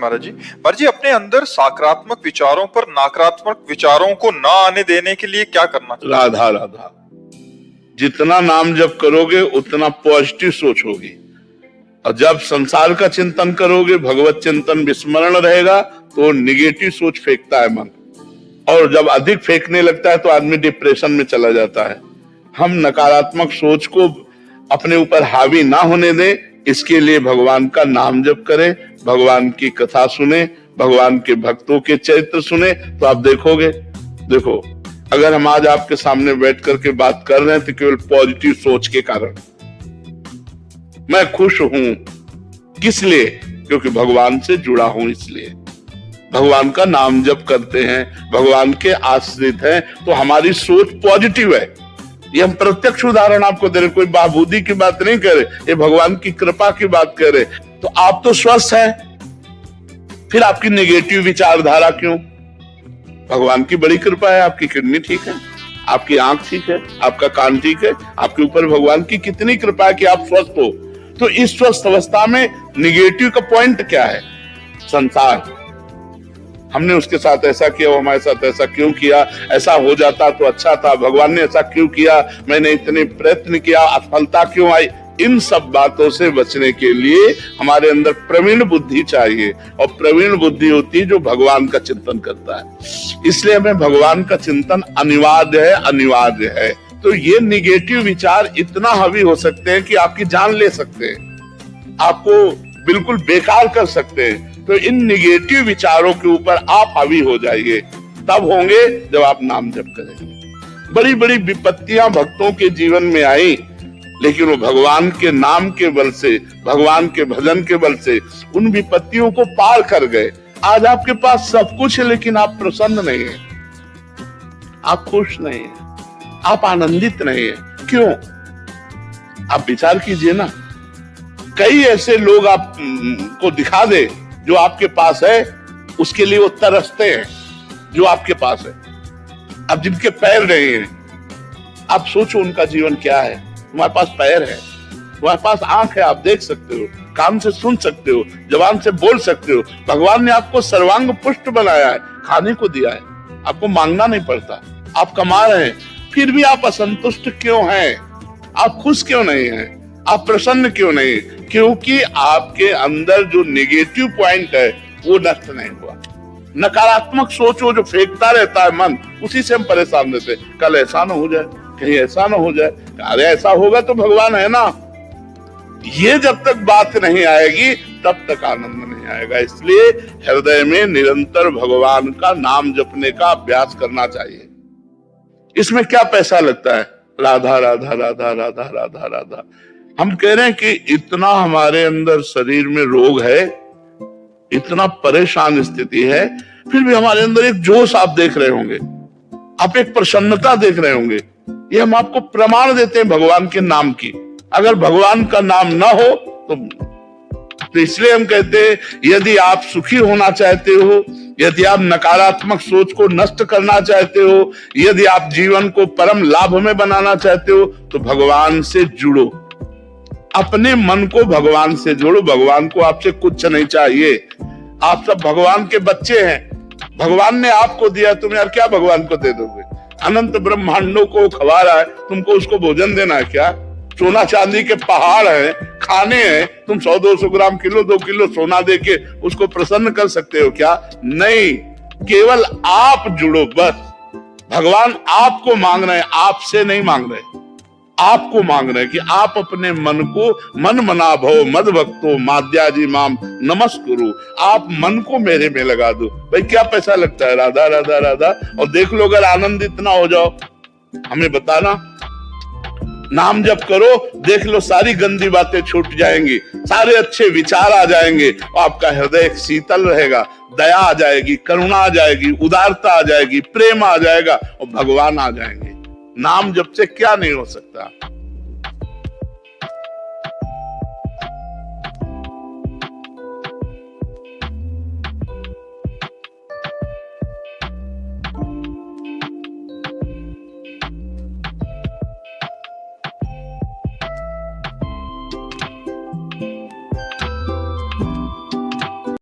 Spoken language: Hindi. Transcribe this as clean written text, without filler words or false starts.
महाराज जी। महाराज जी, अपने अंदर सकारात्मक विचारों पर नकारात्मक विचारों को ना आने देने के लिए क्या करना चाहिए? राधा राधा, जितना नाम जप करोगे उतना पॉजिटिव सोच होगी, और जब संसार का चिंतन करोगे, भगवत चिंतन विस्मरण रहेगा, तो निगेटिव सोच फेंकता है मन, और जब अधिक फेंकने लगता है तो आदमी डिप्रेशन में चला जाता है। हम नकारात्मक सोच को अपने ऊपर हावी ना होने दें, इसके लिए भगवान का नाम जप करें, भगवान की कथा सुने, भगवान के भक्तों के चरित्र सुने, तो आप देखोगे। देखो, अगर हम आज आपके सामने बैठ करके बात कर रहे हैं तो केवल पॉजिटिव सोच के कारण। मैं खुश हूं, किस लिए? क्योंकि भगवान से जुड़ा हूं, इसलिए भगवान का नाम जप करते हैं, भगवान के आश्रित हैं, तो हमारी सोच पॉजिटिव है। ये हम प्रत्यक्ष उदाहरण आपको दे रहे, कोई बाबूदी की बात नहीं करे, ये भगवान की कृपा की बात करे। तो आप तो स्वस्थ हैं, फिर आपकी नेगेटिव विचारधारा क्यों? भगवान की बड़ी कृपा है, आपकी किडनी ठीक है, आपकी आंख ठीक है, आपका कान ठीक है, आपके ऊपर भगवान की कितनी कृपा है कि आप स्वस्थ हो। तो इस स्वस्थ अवस्था में निगेटिव का पॉइंट क्या है? संसार, हमने उसके साथ ऐसा किया, वो हमारे साथ ऐसा क्यों किया, ऐसा हो जाता तो अच्छा था, भगवान ने ऐसा क्यों किया, मैंने इतने प्रयत्न किया, असफलता क्यों आई। इन सब बातों से बचने के लिए हमारे अंदर प्रवीण बुद्धि चाहिए, और प्रवीण बुद्धि होती है जो भगवान का चिंतन करता है। इसलिए हमें भगवान का चिंतन अनिवार्य है। तो ये निगेटिव विचार इतना हावी हो सकते हैं कि आपकी जान ले सकते हैं, आपको बिल्कुल बेकार कर सकते हैं। तो इन निगेटिव विचारों के ऊपर आप हावी हो जाइए, तब होंगे जब आप नाम जप करेंगे। बड़ी बड़ी विपत्तियां भक्तों के जीवन में आई, लेकिन वो भगवान के नाम के बल से, भगवान के भजन के बल से उन विपत्तियों को पार कर गए। आज आपके पास सब कुछ है, लेकिन आप प्रसन्न नहीं है, आप खुश नहीं है, आप आनंदित नहीं है। क्यों? आप विचार कीजिए ना, कई ऐसे लोग आप को दिखा दे जो आपके पास है, उसके लिए वो तरसते हैं जो आपके पास है। अब जिनके पैर नहीं है, आप सोचो उनका जीवन क्या है। तुम्हारे पास पैर है, तुम्हारे पास आंख है, आप देख सकते हो, कान से सुन सकते हो, जबान से बोल सकते हो। भगवान ने आपको सर्वांग पुष्ट बनाया है, खाने को दिया है, आपको मांगना नहीं पड़ता, आप कमा रहे हैं, फिर भी आप असंतुष्ट क्यों हैं? आप खुश क्यों नहीं हैं? आप प्रसन्न क्यों नहीं? क्योंकि आपके अंदर जो नेगेटिव पॉइंट है वो नष्ट नहीं हुआ। नकारात्मक सोचो जो फेंकता रहता है मन, उसी से हम परेशान रहते। कल ऐसा ना हो जाए, कहीं ऐसा ना हो जाए, अरे ऐसा होगा तो भगवान है ना। ये जब तक बात नहीं आएगी तब तक आनंद नहीं आएगा। इसलिए हृदय में निरंतर भगवान का नाम जपने का अभ्यास करना चाहिए। इसमें क्या पैसा लगता है? राधा राधा राधा राधा राधा राधा। हम कह रहे हैं कि इतना हमारे अंदर शरीर में रोग है, इतना परेशान स्थिति है, फिर भी हमारे अंदर एक जोश आप देख रहे होंगे, आप एक प्रसन्नता देख रहे होंगे। ये हम आपको प्रमाण देते हैं भगवान के नाम की। अगर भगवान का नाम ना हो तो इसलिए हम कहते हैं, यदि आप सुखी होना चाहते हो, यदि आप नकारात्मक सोच को नष्ट करना चाहते हो, यदि आप जीवन को परम लाभ में बनाना चाहते हो, तो भगवान से जुड़ो, अपने मन को भगवान से जोड़ो। भगवान को आपसे कुछ नहीं चाहिए, आप सब भगवान के बच्चे हैं। भगवान ने आपको दिया, तुम यार क्या भगवान को दे दोगे? अनंत ब्रह्मांडों को खवा रहा है, तुमको उसको भोजन देना है क्या? सोना चांदी के पहाड़ है, खाने हैं, तुम 100-200 ग्राम, किलो 2 किलो सोना दे के उसको प्रसन्न कर सकते हो क्या? नहीं, केवल आप जुड़ो बस। भगवान आपको मांग रहे हैं, आपसे नहीं मांग रहे, आपको मांग रहे हैं कि आप अपने मन को मन मना भव मद भक्तो माद्याजी माम नमस्कुरु। आप मन को मेरे में लगा दो। भाई क्या पैसा लगता है? राधा राधा राधा। और देख लो, अगर आनंदित ना हो जाओ, हमें बताना। नाम जप करो, देख लो सारी गंदी बातें छूट जाएंगी, सारे अच्छे विचार आ जाएंगे, और आपका हृदय शीतल रहेगा, दया आ जाएगी, करुणा आ जाएगी, उदारता आ जाएगी, प्रेम आ जाएगा, और भगवान आ जाएंगे। नाम जप से क्या नहीं हो सकता।